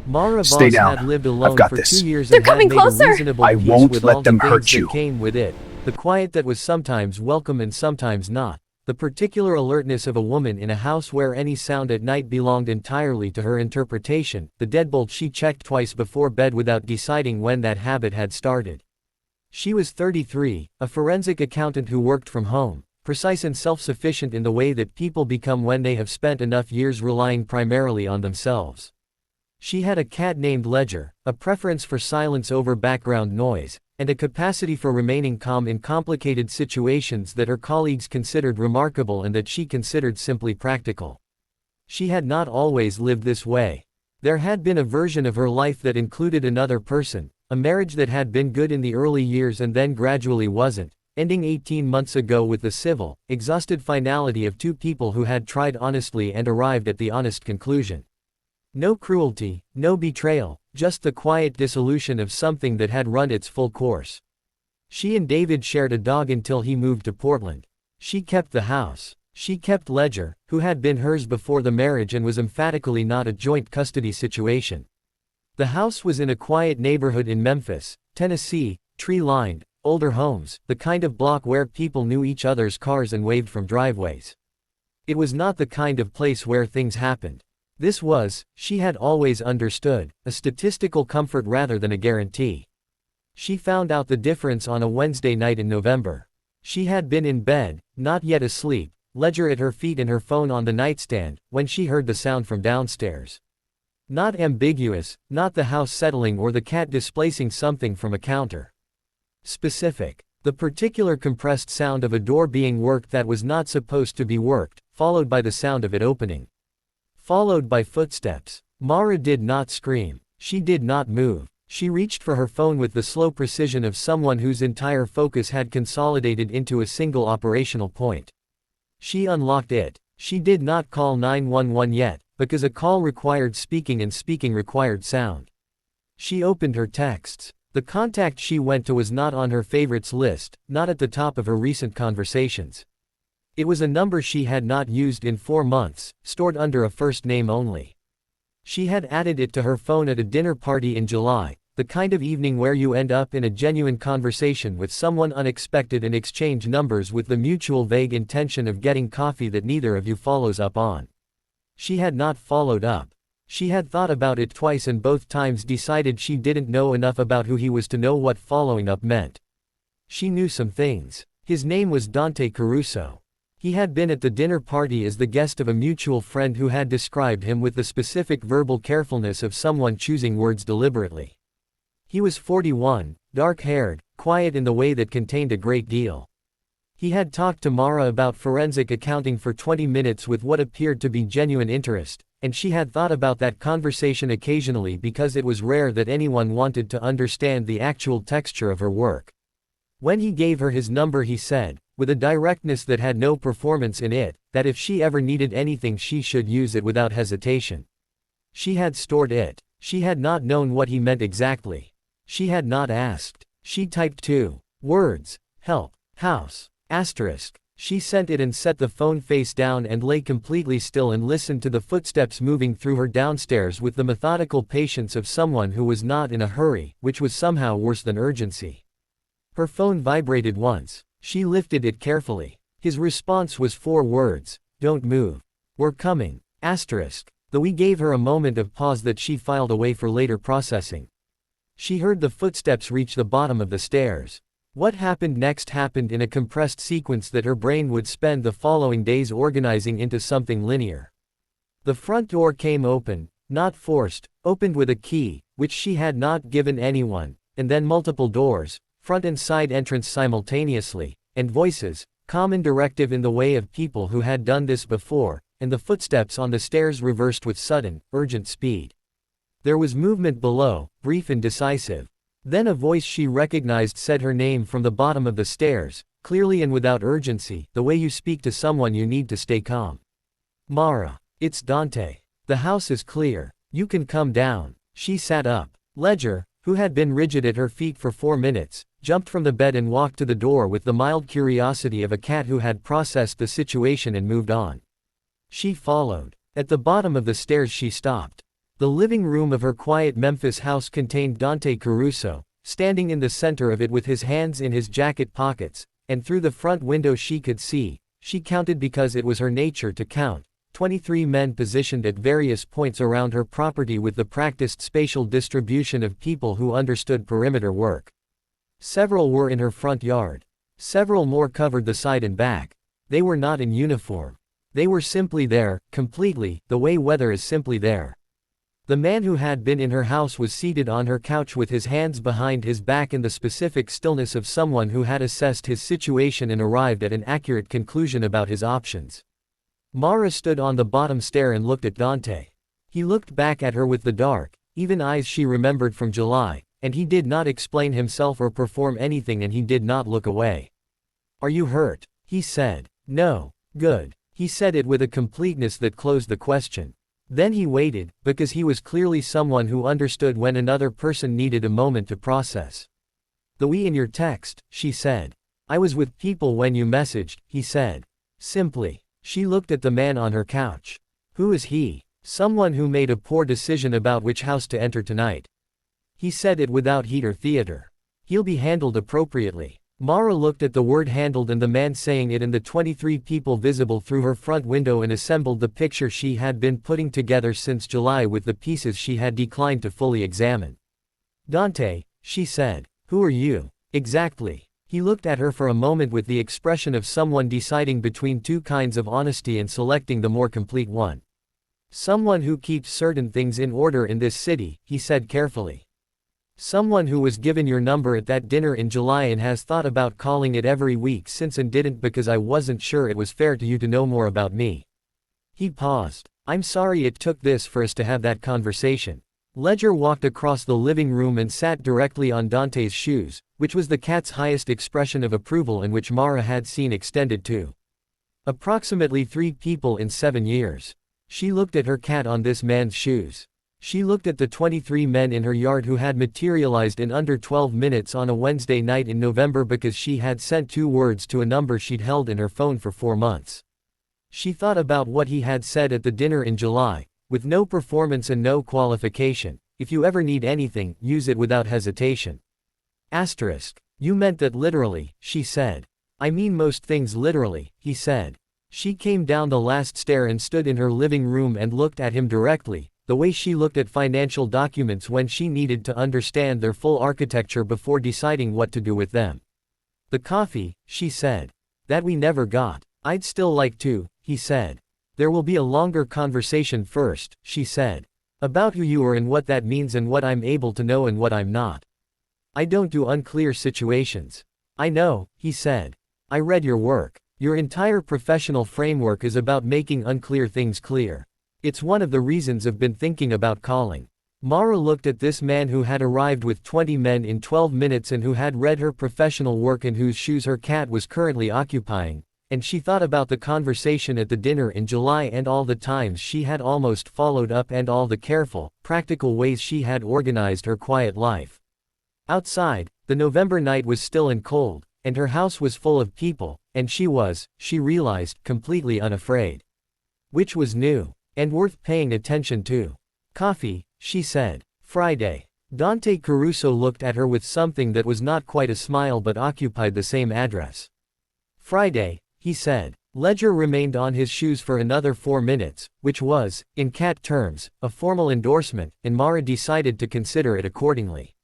Mara Stay Voss had down. lived I've alone got for this. 2 years They're and had coming made closer. a reasonable I peace won't with let all the them things hurt that you. came with it, the quiet that was sometimes welcome and sometimes not, the particular alertness of a woman in a house where any sound at night belonged entirely to her interpretation, the deadbolt she checked twice before bed without deciding when that habit had started. She was 33, a forensic accountant who worked from home, precise and self-sufficient in the way that people become when they have spent enough years relying primarily on themselves. She had a cat named Ledger, a preference for silence over background noise, and a capacity for remaining calm in complicated situations that her colleagues considered remarkable and that she considered simply practical. She had not always lived this way. There had been a version of her life that included another person, a marriage that had been good in the early years and then gradually wasn't, ending 18 months ago with the civil, exhausted finality of two people who had tried honestly and arrived at the honest conclusion. No cruelty, no betrayal, just the quiet dissolution of something that had run its full course. She and David shared a dog until he moved to Portland. She kept the house. She kept Ledger, who had been hers before the marriage and was emphatically not a joint custody situation. The house was in a quiet neighborhood in Memphis, Tennessee, tree-lined, older homes, the kind of block where people knew each other's cars and waved from driveways. It was not the kind of place where things happened. This was, she had always understood, a statistical comfort rather than a guarantee. She found out the difference on a Wednesday night in November. She had been in bed, not yet asleep, Ledger at her feet and her phone on the nightstand, when she heard the sound from downstairs. Not ambiguous, not the house settling or the cat displacing something from a counter. Specific. The particular compressed sound of a door being worked that was not supposed to be worked, followed by the sound of it opening. Followed by footsteps. Mara did not scream. She did not move. She reached for her phone with the slow precision of someone whose entire focus had consolidated into a single operational point. She unlocked it. She did not call 911 yet, because a call required speaking and speaking required sound. She opened her texts. The contact she went to was not on her favorites list, not at the top of her recent conversations. It was a number she had not used in 4 months, stored under a first name only. She had added it to her phone at a dinner party in July, the kind of evening where you end up in a genuine conversation with someone unexpected and exchange numbers with the mutual vague intention of getting coffee that neither of you follows up on. She had not followed up. She had thought about it twice and both times decided she didn't know enough about who he was to know what following up meant. She knew some things. His name was Dante Caruso. He had been at the dinner party as the guest of a mutual friend who had described him with the specific verbal carefulness of someone choosing words deliberately. He was 41, dark-haired, quiet in the way that contained a great deal. He had talked to Mara about forensic accounting for 20 minutes with what appeared to be genuine interest, and she had thought about that conversation occasionally because it was rare that anyone wanted to understand the actual texture of her work. When he gave her his number he said, with a directness that had no performance in it, that if she ever needed anything she should use it without hesitation. She had stored it. She had not known what he meant exactly. She had not asked. She typed 2 words, help, house, asterisk. She sent it and set the phone face down and lay completely still and listened to the footsteps moving through her downstairs with the methodical patience of someone who was not in a hurry, which was somehow worse than urgency. Her phone vibrated once. She lifted it carefully. His response was 4 words, don't move. We're coming, asterisk. Though he gave her a moment of pause that she filed away for later processing. She heard the footsteps reach the bottom of the stairs. What happened next happened in a compressed sequence that her brain would spend the following days organizing into something linear. The front door came open, not forced, opened with a key, which she had not given anyone, and then multiple doors, front and side entrance simultaneously, and voices, common directive in the way of people who had done this before, and the footsteps on the stairs reversed with sudden, urgent speed. There was movement below, brief and decisive. Then a voice she recognized said her name from the bottom of the stairs, clearly and without urgency, the way you speak to someone you need to stay calm. Mara. It's Dante. The house is clear. You can come down. She sat up. Ledger, who had been rigid at her feet for 4 minutes, jumped from the bed and walked to the door with the mild curiosity of a cat who had processed the situation and moved on. She followed. At the bottom of the stairs she stopped. The living room of her quiet Memphis house contained Dante Caruso, standing in the center of it with his hands in his jacket pockets, and through the front window she could see, she counted because it was her nature to count, 23 men positioned at various points around her property with the practiced spatial distribution of people who understood perimeter work. Several were in her front yard. Several more covered the side and back. They were not in uniform. They were simply there, completely, the way weather is simply there. The man who had been in her house was seated on her couch with his hands behind his back in the specific stillness of someone who had assessed his situation and arrived at an accurate conclusion about his options. Mara stood on the bottom stair and looked at Dante. He looked back at her with the dark, even eyes she remembered from July, and he did not explain himself or perform anything, and he did not look away. "Are you hurt?" he said. "No." "Good." He said it with a completeness that closed the question. Then he waited, because he was clearly someone who understood when another person needed a moment to process. "The we in your text," she said. "I was with people when you messaged," he said. Simply. She looked at the man on her couch. "Who is he?" "Someone who made a poor decision about which house to enter tonight." He said it without heat or theater. "He'll be handled appropriately." Mara looked at the word handled and the man saying it and the 23 people visible through her front window and assembled the picture she had been putting together since July with the pieces she had declined to fully examine. "Dante," she said. "Who are you?" "Exactly." He looked at her for a moment with the expression of someone deciding between two kinds of honesty and selecting the more complete one. "Someone who keeps certain things in order in this city," he said carefully. "Someone who was given your number at that dinner in July and has thought about calling it every week since and didn't because I wasn't sure it was fair to you to know more about me." He paused. "I'm sorry it took this for us to have that conversation." Ledger walked across the living room and sat directly on Dante's shoes, which was the cat's highest expression of approval and which Mara had seen extended to approximately 3 people in 7 years. She looked at her cat on this man's shoes. She looked at the 23 men in her yard who had materialized in under 12 minutes on a Wednesday night in November because she had sent 2 words to a number she'd held in her phone for 4 months. She thought about what he had said at the dinner in July, with no performance and no qualification. "If you ever need anything, use it without hesitation." "You meant that literally," she said. "I mean most things literally," he said. She came down the last stair and stood in her living room and looked at him directly, the way she looked at financial documents when she needed to understand their full architecture before deciding what to do with them. "The coffee," she said. "That we never got. I'd still like to," he said. "There will be a longer conversation first," she said. "About who you are and what that means and what I'm able to know and what I'm not. I don't do unclear situations." "I know," he said. "I read your work. Your entire professional framework is about making unclear things clear. It's one of the reasons I've been thinking about calling." Mara looked at this man who had arrived with 20 men in 12 minutes and who had read her professional work and whose shoes her cat was currently occupying, and she thought about the conversation at the dinner in July and all the times she had almost followed up and all the careful, practical ways she had organized her quiet life. Outside, the November night was still and cold, and her house was full of people, and she realized, completely unafraid. Which was new, and worth paying attention to. "Coffee," she said. "Friday." Dante Caruso looked at her with something that was not quite a smile but occupied the same address. "Friday," he said. Ledger remained on his shoes for another 4 minutes, which was, in cat terms, a formal endorsement, and Mara decided to consider it accordingly.